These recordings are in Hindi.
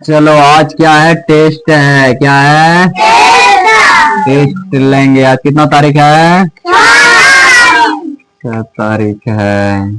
चलो आज क्या है? टेस्ट है। क्या है? टेस्ट लेंगे। आज कितना तारीख है? 6 तारीख है।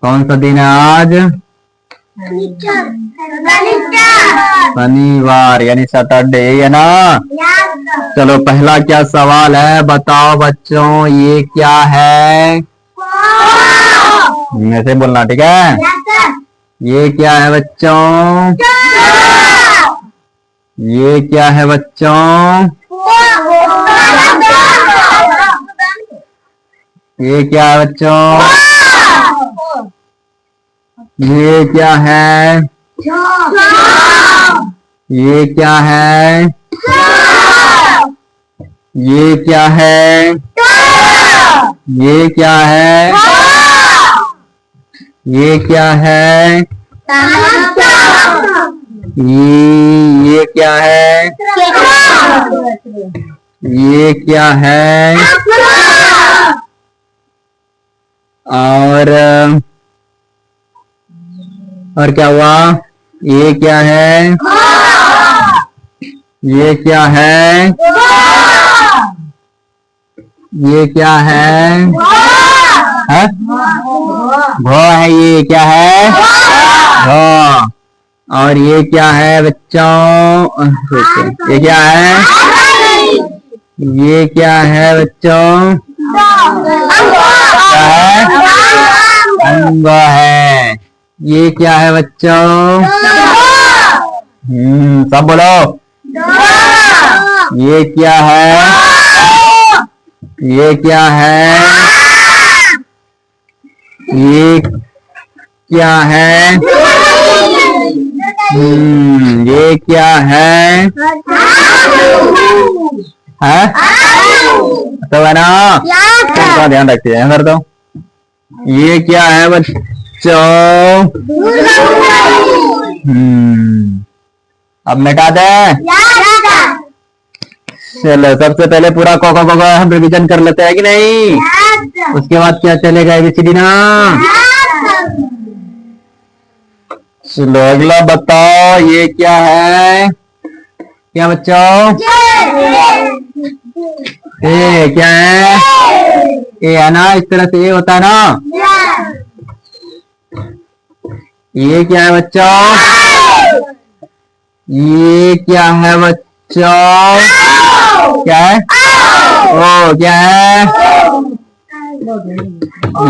कौन सा दिन है आज? शनिवार यानी सैटरडे है ना। चलो पहला क्या सवाल है बताओ बच्चों, ये क्या है? ऐसे बोलना, ठीक है? ये क्या है बच्चों? ये क्या है बच्चों? ये क्या है बच्चों? ये क्या है? ये क्या है? ये क्या है? ये क्या है? ये क्या है? ये क्या है? ये क्या है? और क्या हुआ? ये क्या है? ये क्या है? ये क्या है? घो है। ये क्या है? घो। और ये क्या है बच्चों? ये क्या है? ये क्या है बच्चों? क्या है? अंग है। ये क्या है बच्चों? सब बोलो। ये क्या है? ये क्या है? ये क्या है? ये क्या है? तो है ना, तो ध्यान रखते हैं कर दो। ये क्या है बच्चों? अब मिटा दे। चलो सबसे पहले पूरा कोका कोका हम रिवीजन कर लेते हैं कि नहीं? उसके बाद क्या चलेगा? एबीसीडी ना। चलो अगला बताओ, ये क्या है? क्या बच्चों? ए क्या है? ए है ना, इस तरह से ये होता है ना। ये क्या है बच्चों? ये क्या है बच्चों? क्या है? ओ क्या है?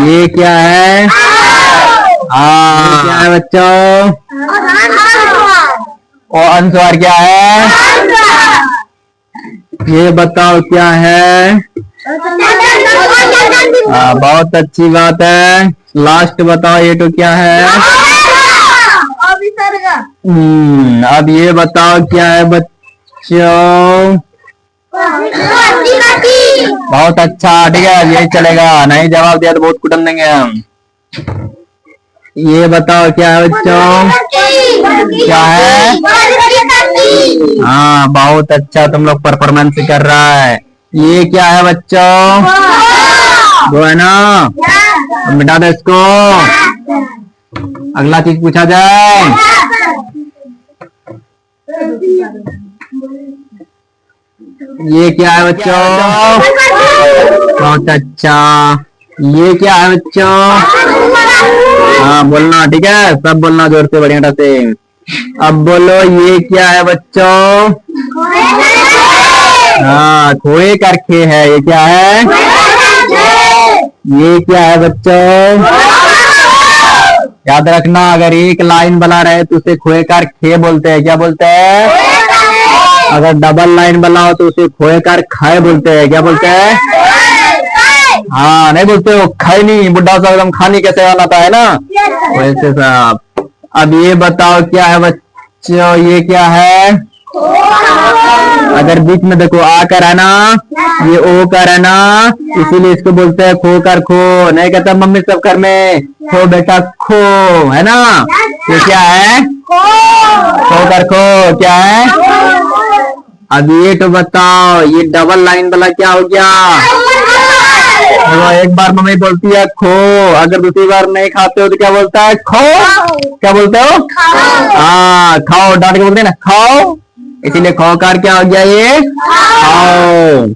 ये क्या है? क्या है बच्चों? और अनुस्वार क्या है? ये बताओ क्या है? बहुत अच्छी बात है। लास्ट बताओ ये तो क्या है? अब ये बताओ क्या है बच्चों? बहुत अच्छा, ठीक है यही चलेगा। नहीं जवाब दिया तो बहुत कुटम देंगे हम। ये बताओ क्या है बच्चों? क्या है? हाँ बहुत अच्छा, तुम लोग परफॉर्मेंस कर रहा है। ये क्या है बच्चों? वो है ना, मिटा दे इसको। अगला चीज पूछा जाए। ये क्या है बच्चों? बहुत अच्छा। ये क्या है बच्चों? हाँ बोलना, ठीक है सब बोलना जोर से, बढ़िया से। अब बोलो ये क्या है बच्चों? हाँ खोए कर खे है। ये क्या है? ये क्या है बच्चों? याद रखना, अगर एक लाइन बना रहे तो उसे खोए कर खे बोलते हैं। क्या बोलते हैं? अगर डबल लाइन बना हो तो उसे खोए कर खाए बोलते हैं। क्या बोलते हैं? हाँ नहीं बोलते हो खाई नहीं, बुढ़ा सा एकदम खाने कैसे बनाता है ना, वैसे साहब। अब ये बताओ क्या है बच्चों? ये क्या है? अगर बीच में देखो आ कर है ना, ये ओ कर है ना, इसीलिए इसको बोलते हैं खो कर खो। नहीं कहता मम्मी सब घर में खो बेटा खो, है ना। ये क्या है? खो कर खो। क्या है? अब ये तो बताओ, ये डबल लाइन वाला क्या हो गया? देखो एक बार मम्मी बोलती है खो, अगर दूसरी बार नहीं खाते हो तो क्या बोलता है? खो। क्या बोलते हो? हाँ खाओ, डांट के बोलते हैं ना खाओ, इसीलिए खो कार क्या हो गया ये? खाओ।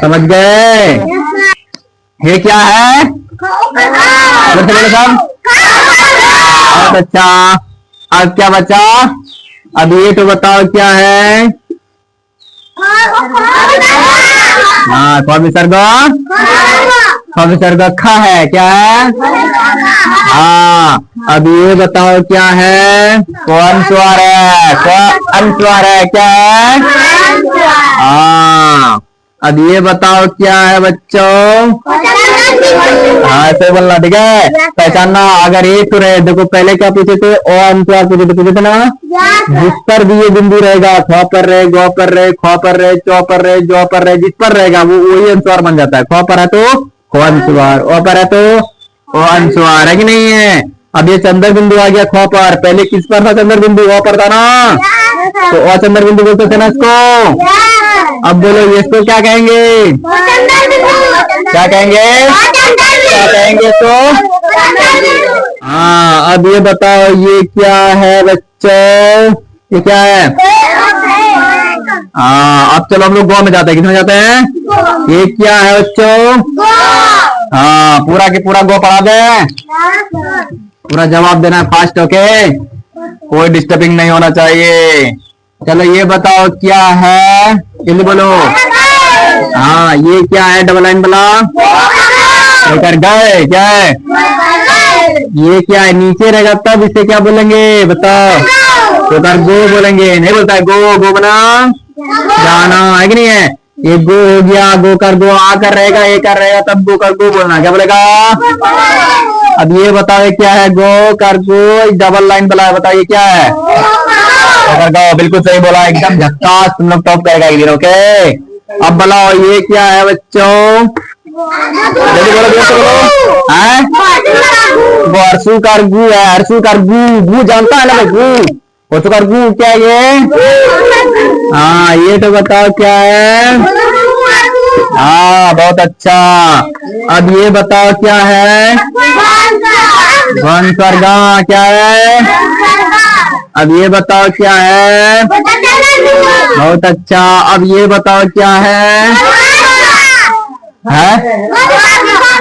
समझ गए? ये क्या है? बोलो सब। बहुत अच्छा। अब क्या बचा? अब ये तो बताओ क्या है? हाँ कौन विसर्ग? कौन विसर्ग? खा है। क्या है? हाँ अब ये बताओ क्या है? कौन स्वर है? कौन अनुस्वार है? क्या है? हाँ अब ये बताओ क्या है बच्चों? हाँ ऐसे बोलना, ठीक है? पहचानना। अगर एक तो रहे, देखो पहले क्या पूछे थे? ओ अनुस्वार पूछे थे ना, जिस पर भी ये बिंदु रहेगा, ख पर रहे, गौ पर रहे, ख पर रहे, चौ पर रहे, जौ पर रहे, जिस पर रहेगा वो वही अनुस्वार बन जाता है। ख पर है तो ख अनुस्वार, ओ पर है तो ओ अनुस्वार, है कि नहीं है? अब ये चंद्र बिंदु आ गया ख पर, पहले किस पर था चंद्र बिंदु? ओ पर था ना, तो ओ चंद्र बिंदु बोलते थे ना इसको। अब बोलो ये इसको क्या कहेंगे? क्या कहेंगे? क्या कहेंगे तो? हाँ अब ये बताओ ये क्या है बच्चों? ये क्या है? हाँ अब चलो हम लोग गौ में जाते हैं। किसमें जाते हैं? ये क्या है बच्चों? हाँ पूरा के पूरा गौ पढ़ा दे, पूरा जवाब देना है फास्ट, ओके? कोई डिस्टर्बिंग नहीं होना चाहिए। चलो ये बताओ क्या है? जल्दी बोलो। हाँ ये क्या है? डबल लाइन वाला लेकर गए। क्या है ये? क्या है? नीचे रहेगा तब इसे क्या बोलेंगे बताओ? तो कर गो बोलेंगे, नहीं बोलता है गो? गो बना जाना, है कि नहीं है? ये गो हो गया, गो कर गो आकर रहेगा, ए कर रहेगा तब गो कर गो बोलना। क्या बोलेगा? अब ये बताओ क्या है? गो कर गो डबल लाइन वाला है, बताओ ये क्या है? गो, बिल्कुल सही बोला, एकदम झक्कास, तुम लोग टॉप करेगा एक दिन, ओके? अब बताओ ये क्या है बच्चों? जल्दी बोलो, जल्दी बोलो। है वो अरसू कर गु है, अरसू कर गु, गु जानता है ना गु? वो तो कर गु क्या है ये? हाँ ये तो बताओ क्या है? हाँ बहुत अच्छा। अब ये बताओ क्या है? वन स्वर्गा क्या है? अब ये बताओ क्या है? बहुत अच्छा। अब ये बताओ क्या है?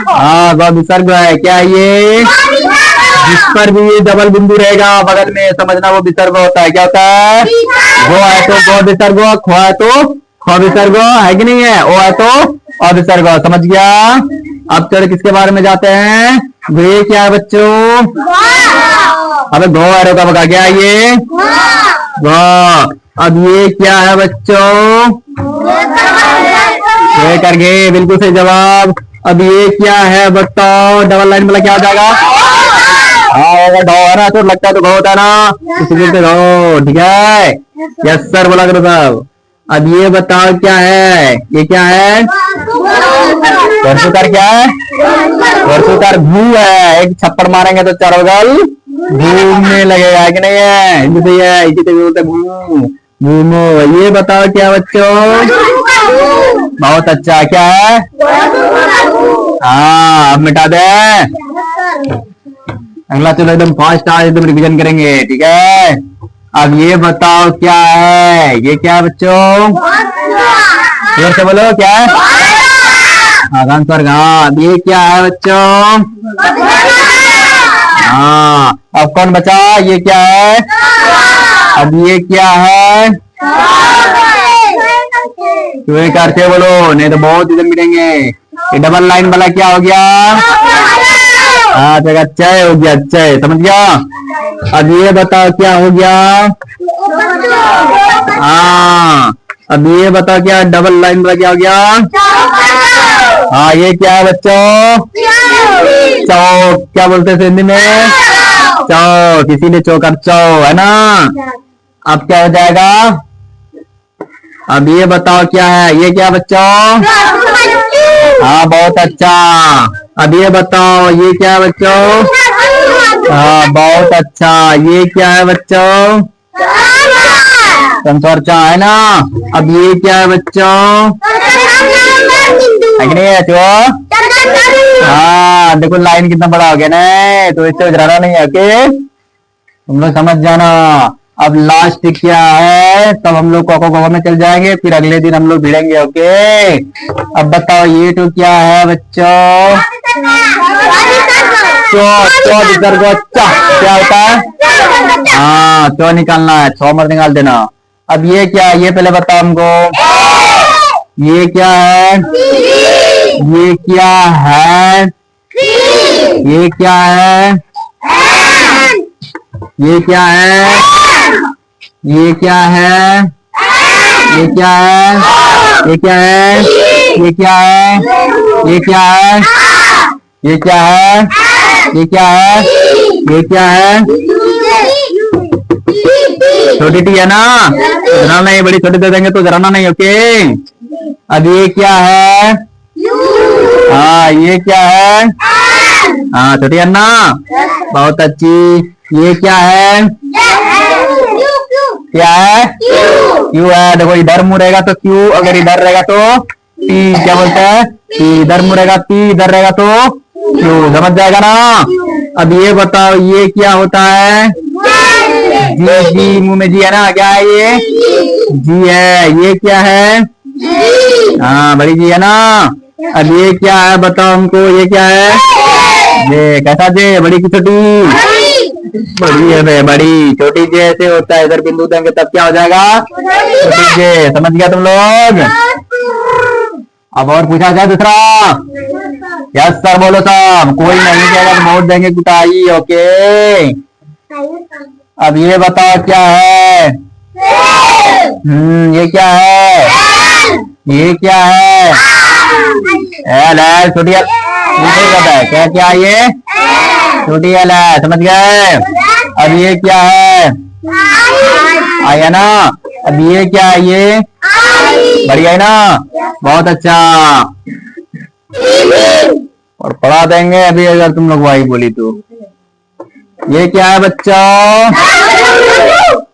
हाँ गौ विसर्ग है। क्या है ये? जिस पर भी ये डबल बिंदु रहेगा बगल में, समझना वो विसर्ग होता है। क्या होता है? गो है तो गौ विसर्ग, ख है तो ख विसर्ग, है कि नहीं है? ओ है तो अ विसर्ग, समझ गया? अब चलो किसके बारे में जाते हैं? ये क्या है बच्चों? अबे गो एरो का बगा क्या है ये? गो। अब ये क्या है बच्चों? ये कर गए, बिल्कुल सही जवाब। अब ये क्या है बताओ? डबल लाइन वाला क्या हो जाएगा? हाँ ढो है ना, तो लगता है तो घो होता है ना, इसलिए तो घो, ठीक है? यस सर बोला करो सब। अब ये बताओ क्या है? ये क्या है? वर्षुकार क्या है? वर्षुकार भू है, एक छप्पड़ मारेंगे तो चारों गल घूमने लगेगा, है कि नहीं है? हिंदी सही है, इसी से बोलते घूम घूमो। ये बताओ क्या बच्चों? बहुत अच्छा। क्या है? हाँ अब मिटा दे। अगला चलो एकदम फास्ट आज एकदम रिवीजन करेंगे, ठीक है? अब ये बताओ क्या है? ये क्या है बच्चों? फिर से बोलो क्या है? हाँ स्वर्ग। हाँ अब ये क्या है बच्चों? हाँ अब कौन बचा? ये क्या है? अब ये क्या है? तुम्हें करते बोलो, नहीं तो बहुत इधर मिलेंगे। ये डबल लाइन वाला क्या हो गया? हाँ तो चय हो गया, चय, समझ गया? अब ये बताओ क्या हो गया? हाँ अब ये बताओ क्या डबल लाइन वाला क्या हो गया? हाँ ये क्या है बच्चों? चौक। क्या बोलते हैं हिंदी में? चौक, इसीलिए चौकर चौ, है ना? अब क्या हो जाएगा? अब ये बताओ क्या है? ये क्या बच्चों? हाँ बहुत अच्छा। अब ये बताओ ये क्या है बच्चों? हाँ बहुत अच्छा। ये क्या है बच्चों? कंसोर्चा है ना। अब ये क्या है बच्चों, है कि नहीं है तो? हाँ देखो लाइन कितना बड़ा हो गया ना, तो इससे उजराना नहीं है। ओके तुम लोग समझ जाना। अब लास्ट क्या है, तब हम लोग कोको कोको में चल जाएंगे, फिर अगले दिन हम लोग भिड़ेंगे। ओके अब बताओ ये तो क्या है बच्चों, क्या होता है? हाँ क्यों निकालना है, 6 मत निकाल देना। अब ये क्या है, ये पहले बताओ हमको, ये क्या है, ये क्या है, ये क्या है, ये क्या है, ये क्या है, ये क्या है, ये क्या है, ये क्या है, ये क्या है, ये क्या है, ये क्या है, ये क्या है, छोटी टी है ना, जराना नहीं, बड़ी छोटी दे देंगे तो जराना नहीं। ओके अब ये क्या है, हाँ ये क्या है, हाँ छोटी है ना, बहुत अच्छी। ये क्या है, क्या है, क्यू है। देखो इधर मुंह रहेगा तो क्यू, अगर इधर रहेगा तो पी, क्या बोलते हैं पी, इधर मुंह रहेगा पी, इधर रहेगा तो क्यू, समझ जाएगा ना। अब ये बताओ ये क्या होता है, जी, जी मुंह में जी है ना, क्या है ये, जी है। ये क्या है, हाँ बड़ी जी है ना। अब ये क्या है बताओ हमको, ये क्या है, ये कैसा जे, बड़ी की छोटी, बड़ी है बे, बड़ी। छोटी जे ऐसे होता है, इधर बिंदु देंगे तब क्या हो जाएगा, छोटी जे। समझ गया तुम लोग। अब और पूछा जाए दूसरा, यस सर बोलो सब, कोई नहीं कहेगा तो वोट देंगे कुटाई। ओके अब ये बताओ क्या है, ये क्या है, ये क्या है, एल है, छोटी एल है, क्या क्या ये, छोटी एल है, समझ गए। अब ये क्या है, आया ना। अब ये क्या है, ये बढ़िया है ना, बहुत अच्छा। और पढ़ा देंगे अभी अगर तुम लोग वही बोली तो। ये क्या है बच्चों,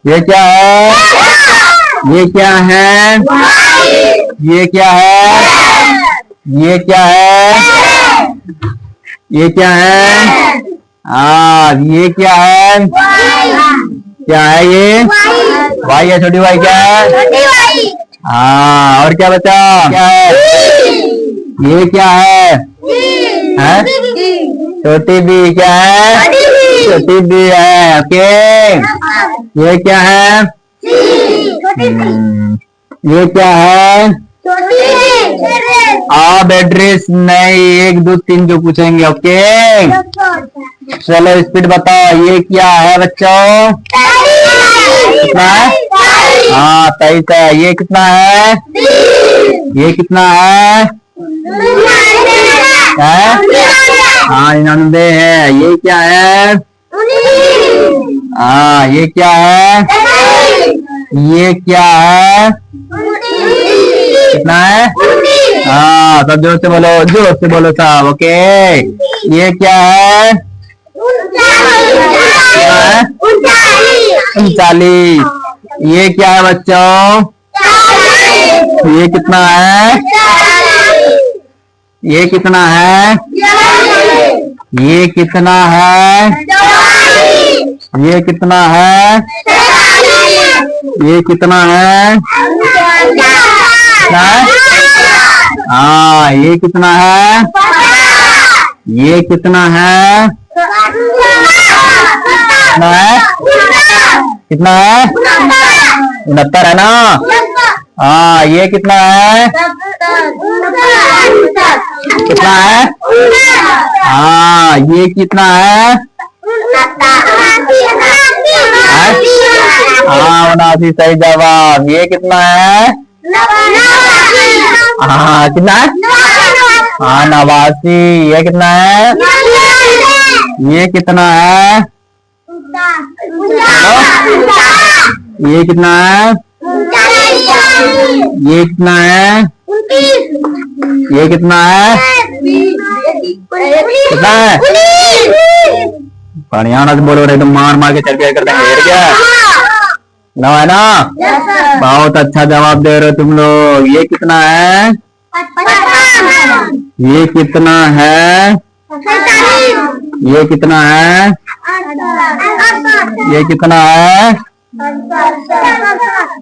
ये क्या है, ये क्या है, ये क्या है, ये क्या है, ये क्या है, ये क्या है, क्या है ये, भाई है, छोटी भाई क्या है, हाँ और क्या बचा, क्या है, ये क्या है, छोटी बी, क्या है, छोटी बी है। ओके ये क्या है, ये क्या है, आप एड्रेस नहीं, 1 2 3 जो पूछेंगे। ओके चलो स्पीड बताओ, ये क्या है बच्चों, कितना है, हाँ 23 है। ये कितना है, ये कितना है, हाँ 99 है। ये क्या है, हाँ ये क्या है, ये क्या है, कितना है, हाँ सब जोर से बोलो, जोर से बोलो साहब। ओके ये क्या है, 39। ये क्या है बच्चों, ये कितना है, ये कितना है, ये कितना है, ये कितना है, ये कितना है, हाँ ये कितना है, ये कितना है, कितना है, कितना है, 69 है ना, हाँ ये कितना है, कितना है, हाँ ये कितना है, हाँ 79 सही जवाब। ये कितना है, हाँ कितना है, हाँ 89। ये कितना है, ये कितना है, ये कितना है, ये कितना है, ये कितना है, कितना है, बढ़िया ना बोलो, रहे तो मार मार के चल के कर देंगे। नौ है ना? बहुत अच्छा जवाब दे रहे हो तुम लोग। ये कितना है? ये कितना है? ये कितना है? ये कितना है?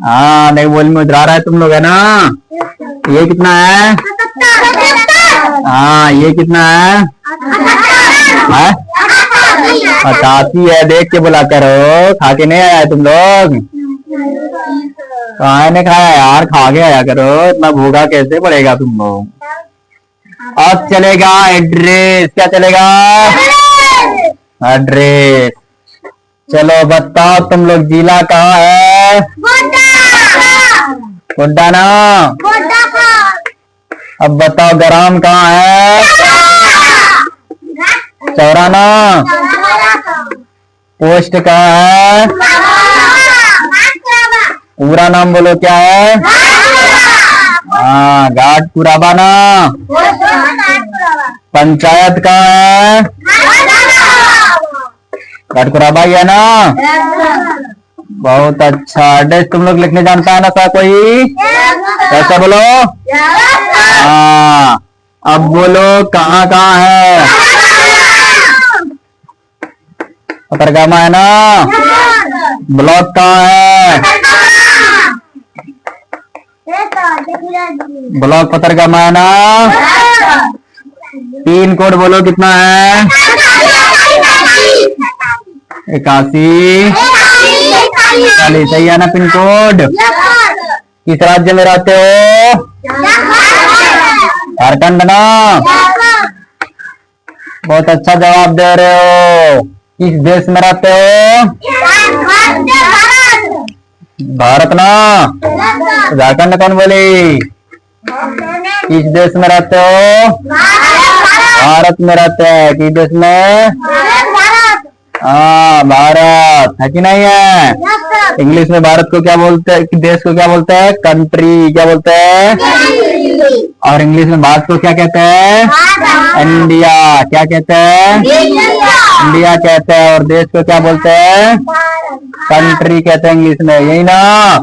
हाँ नहीं बोल में उधरा रहा है तुम लोग, है ना? ये कितना है? हाँ ये कितना है? 88 है। देख के बुला करो, खा के नहीं आया तुम लोग? कहा नहीं खाया यार, खा के आया करो, इतना भूखा कैसे पड़ेगा तुम लोग। अब चलेगा एड्रेस। क्या चलेगा? एड्रेस। चलो बताओ तुम लोग, जिला कहाँ है? गोड्डा ना? अब बताओ ग्राम कहाँ है? चौराना। पोस्ट कहाँ है? पूरा नाम बोलो क्या है? हाँ घाट कुराबा ना? पंचायत कहाँ है? घाट कुराबा ही है ना? बहुत अच्छा। एड्रेस तुम लोग लिखने जानता है ना सा कोई? कैसे बोलो? हाँ अब बोलो कहाँ कहाँ है? पतरगामा है ना? ब्लॉक कहाँ है? ब्लॉक पतरगामा है ना? पिन कोड बोलो कितना है? 81 सही है ना पिन कोड? किस राज्य में रहते हो? झारखंड ना? बहुत अच्छा जवाब दे रहे हो। किस देश में रहते हो? भारत ना? झारखंड कौन बोली? किस देश में रहते हो? भारत में रहते हैं। किस देश में? हाँ भारत है कि नहीं है? इंग्लिश में भारत को क्या बोलते हैं? देश को क्या बोलते हैं? कंट्री। क्या बोलते हैं? और इंग्लिश में भारत को क्या कहते हैं? इंडिया। क्या कहते हैं? इंडिया कहते हैं। और देश को क्या बोलते हैं? कंट्री कहते हैं इंग्लिश में। यही ना?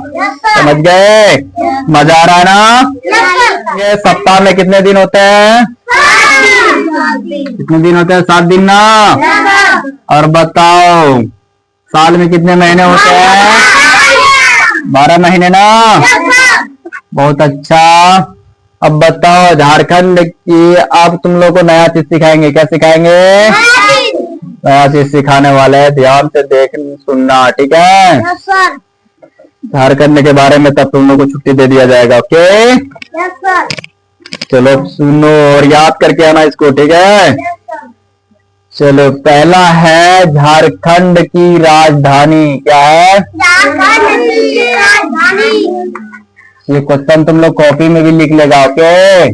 समझ गए? मजा आ रहा है ना? ये सप्ताह में कितने दिन होते हैं? कितने दिन होते हैं? 7 दिन ना? और बताओ साल में कितने महीने होते हैं? 12 महीने ना? बहुत अच्छा। अब बताओ झारखंड की, अब तुम लोग को नया चीज सिखाएंगे। क्या सिखाएंगे? नया चीज सिखाने वाले हैं, ध्यान से देख सुनना, ठीक है? झारखंड के बारे में तब तुम लोग को छुट्टी दे दिया जाएगा। ओके चलो सुनो और याद करके आना इसको, ठीक है? चलो पहला है झारखंड की राजधानी। क्या है? ये क्वेश्चन तुम लोग कॉपी में भी लिख लेगा। ओके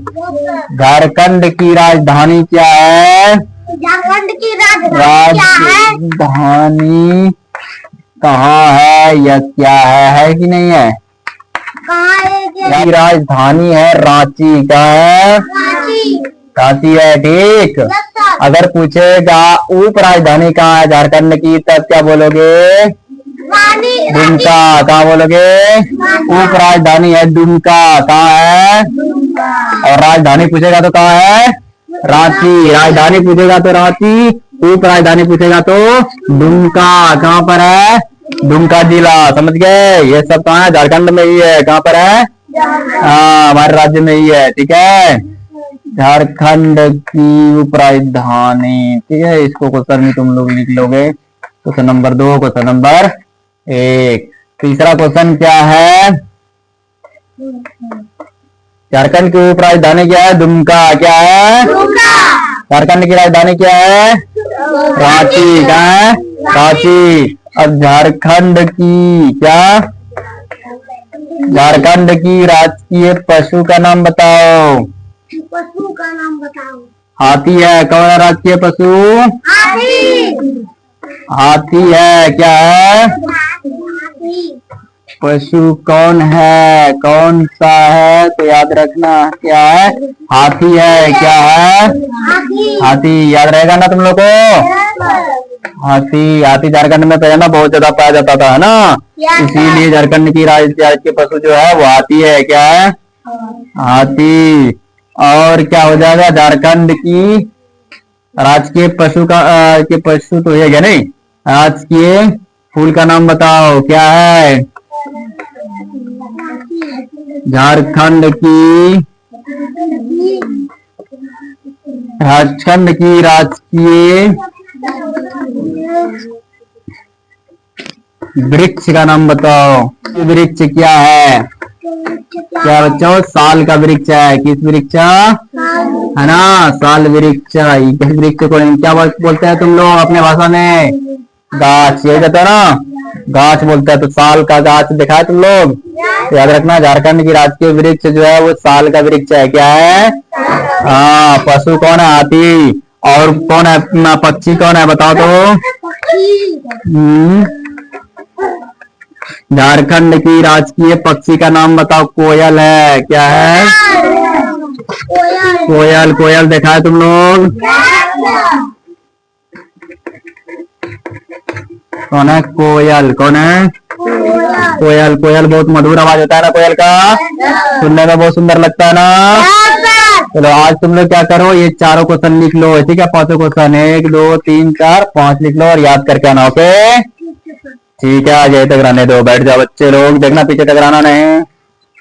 झारखंड की राजधानी क्या है? झारखंड की राजधानी कहाँ है या क्या है कि नहीं है? कहाँ है? की राजधानी है रांची। क्या है? रांची है, ठीक। अगर पूछेगा उप राजधानी कहाँ है झारखंड की, तब क्या बोलोगे? दुमका। कहाँ बोलोगे? उप राजधानी है दुमका। कहाँ है? और राजधानी पूछेगा तो कहाँ है? रांची। राजधानी पूछेगा तो रांची, उप राजधानी पूछेगा तो दुमका। कहाँ पर है? दुमका जिला। समझ गए? ये सब कहाँ है? झारखंड में ही है। कहाँ पर है? हाँ हमारे राज्य में ही है, ठीक है? झारखंड की उप राजधानी, ठीक है? इसको क्वेश्चन में तुम लोग लिख लोगे। Question number 2, question number 1। तीसरा क्वेश्चन क्या है? झारखंड की उप राजधानी क्या है? दुमका। क्या है? झारखंड की राजधानी क्या है? रांची। क्या है? रांची। अब झारखंड की क्या? झारखंड की राजकीय पशु का नाम बताओ। पशु का नाम बताओ। हाथी है। कौन है राजकीय पशु? हाथी है। क्या है? पशु कौन है? कौन सा है तो याद रखना। क्या है? हाथी है। क्या है? हाथी। याद रहेगा ना तुम लोग को? हाथी। हाथी झारखंड में पहले ना बहुत ज्यादा पाया जाता था, है ना। इसीलिए झारखंड की राज्य पशु जो है वो हाथी है। क्या है? हाथी। और क्या हो जाएगा? झारखंड की राजकीय पशु का के पशु तो ये है नहीं। राजकीय फूल का नाम बताओ, क्या है? झारखंड की राजकीय वृक्ष का नाम बताओ। वृक्ष क्या है? क्या बच्चों? साल का वृक्ष है। किस वृक्ष? है ना, साल वृक्ष। किस वृक्ष को क्या बोलते हैं तुम लोग अपने भाषा में? गाछ। ये कहते हैं ना, गाछ बोलते हैं। तो साल का गाछ देखा है तुम लोग? याद रखना, झारखंड की राजकीय वृक्ष जो है वो साल का वृक्ष है। क्या है? हाँ। पशु कौन है? हाथी। और कौन है? पक्षी कौन है बताओ तो? झारखंड की राजकीय पक्षी का नाम बताओ। कोयल है। क्या है? कोयल। कोयल देखा है तुम लोग? कौन है? कोयल। कौन है? कोयल। कोयल बहुत मधुर आवाज होता है ना कोयल का, सुनने में बहुत सुंदर लगता है ना। चलो आज तुम लोग क्या करो, ये चारों क्वेश्चन लिख लो, ठीक है? पांचों क्वेश्चन 1 2 3 4 5 लिख लो और याद करके आना। ओके ठीक है, आज यही तक रहने दो। बैठ जाओ बच्चे लोग, देखना पीछे तक रहना नहीं।